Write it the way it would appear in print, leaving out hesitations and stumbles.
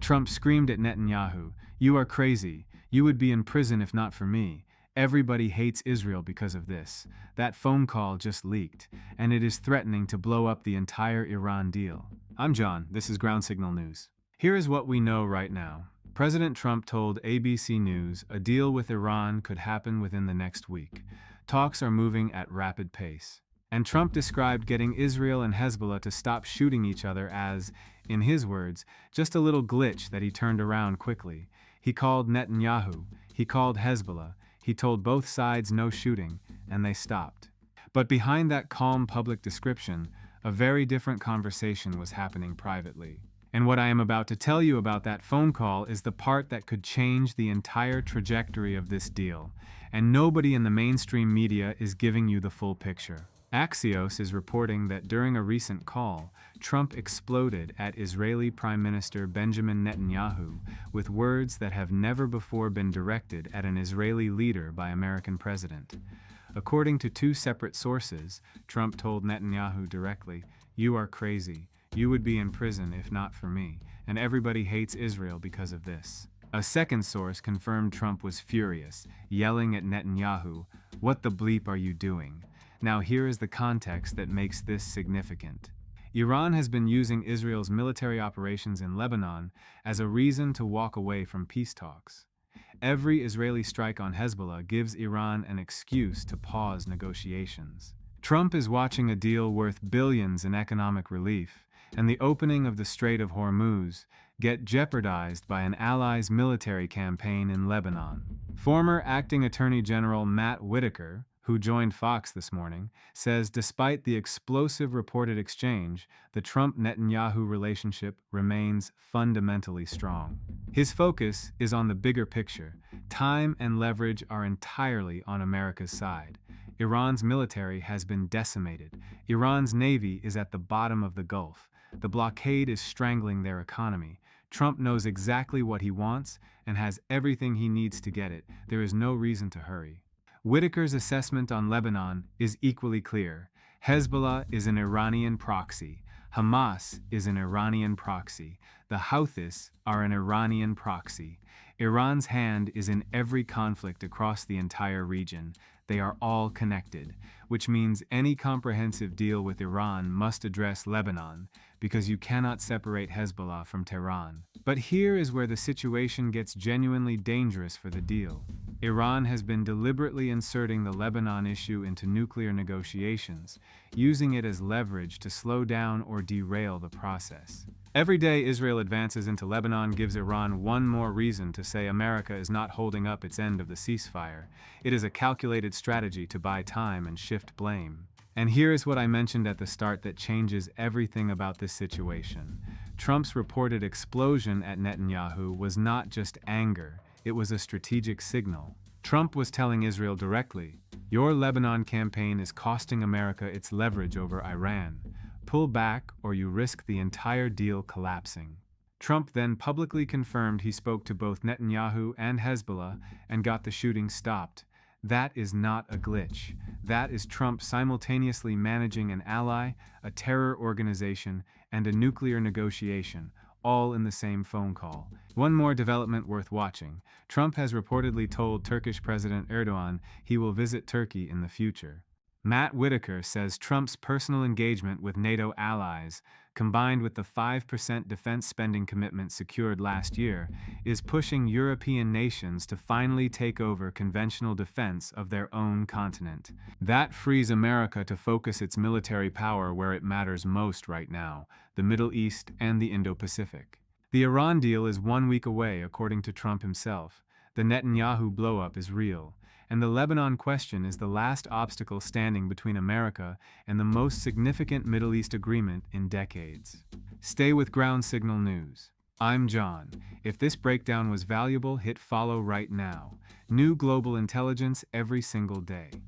Trump screamed at Netanyahu, "You are crazy. You would be in prison if not for me. Everybody hates Israel because of this." That phone call just leaked, and it is threatening to blow up the entire Iran deal. I'm John, this is Ground Signal News. Here is what we know right now. President Trump told ABC News a deal with Iran could happen within the next week. Talks are moving at rapid pace. And Trump described getting Israel and Hezbollah to stop shooting each other as, in his words, just a little glitch that he turned around quickly. He called Netanyahu, he called Hezbollah, he told both sides no shooting, and they stopped. But behind that calm public description, a very different conversation was happening privately. And what I am about to tell you about that phone call is the part that could change the entire trajectory of this deal, and nobody in the mainstream media is giving you the full picture. Axios is reporting that during a recent call, Trump exploded at Israeli Prime Minister Benjamin Netanyahu with words that have never before been directed at an Israeli leader by American president. According to two separate sources, Trump told Netanyahu directly, "You are crazy. You would be in prison if not for me, and everybody hates Israel because of this." A second source confirmed Trump was furious, yelling at Netanyahu, "What the bleep are you doing?" Now here is the context that makes this significant. Iran has been using Israel's military operations in Lebanon as a reason to walk away from peace talks. Every Israeli strike on Hezbollah gives Iran an excuse to pause negotiations. Trump is watching a deal worth billions in economic relief, and the opening of the Strait of Hormuz get jeopardized by an ally's military campaign in Lebanon. Former Acting Attorney General Matt Whitaker, who joined Fox this morning, says despite the explosive reported exchange, the Trump-Netanyahu relationship remains fundamentally strong. His focus is on the bigger picture. Time and leverage are entirely on America's side. Iran's military has been decimated. Iran's navy is at the bottom of the Gulf. The blockade is strangling their economy. Trump knows exactly what he wants and has everything he needs to get it. There is no reason to hurry. Whitaker's assessment on Lebanon is equally clear. Hezbollah is an Iranian proxy. Hamas is an Iranian proxy. The Houthis are an Iranian proxy. Iran's hand is in every conflict across the entire region. They are all connected, which means any comprehensive deal with Iran must address Lebanon, because you cannot separate Hezbollah from Tehran. But here is where the situation gets genuinely dangerous for the deal. Iran has been deliberately inserting the Lebanon issue into nuclear negotiations, using it as leverage to slow down or derail the process. Every day Israel advances into Lebanon gives Iran one more reason to say America is not holding up its end of the ceasefire. It is a calculated strategy to buy time and shift blame. And here is what I mentioned at the start that changes everything about this situation. Trump's reported explosion at Netanyahu was not just anger, it was a strategic signal. Trump was telling Israel directly, "Your Lebanon campaign is costing America its leverage over Iran. Pull back or you risk the entire deal collapsing." Trump then publicly confirmed he spoke to both Netanyahu and Hezbollah and got the shooting stopped. That is not a glitch. That is Trump simultaneously managing an ally, a terror organization, and a nuclear negotiation, all in the same phone call. One more development worth watching. Trump has reportedly told Turkish President Erdogan he will visit Turkey in the future. Matt Whitaker says Trump's personal engagement with NATO allies, combined with the 5% defense spending commitment secured last year, is pushing European nations to finally take over conventional defense of their own continent. That frees America to focus its military power where it matters most right now, the Middle East and the Indo-Pacific. The Iran deal is 1 week away, according to Trump himself. The Netanyahu blow-up is real. And the Lebanon question is the last obstacle standing between America and the most significant Middle East agreement in decades. Stay with Ground Signal News. I'm John. If this breakdown was valuable, hit follow right now. New global intelligence every single day.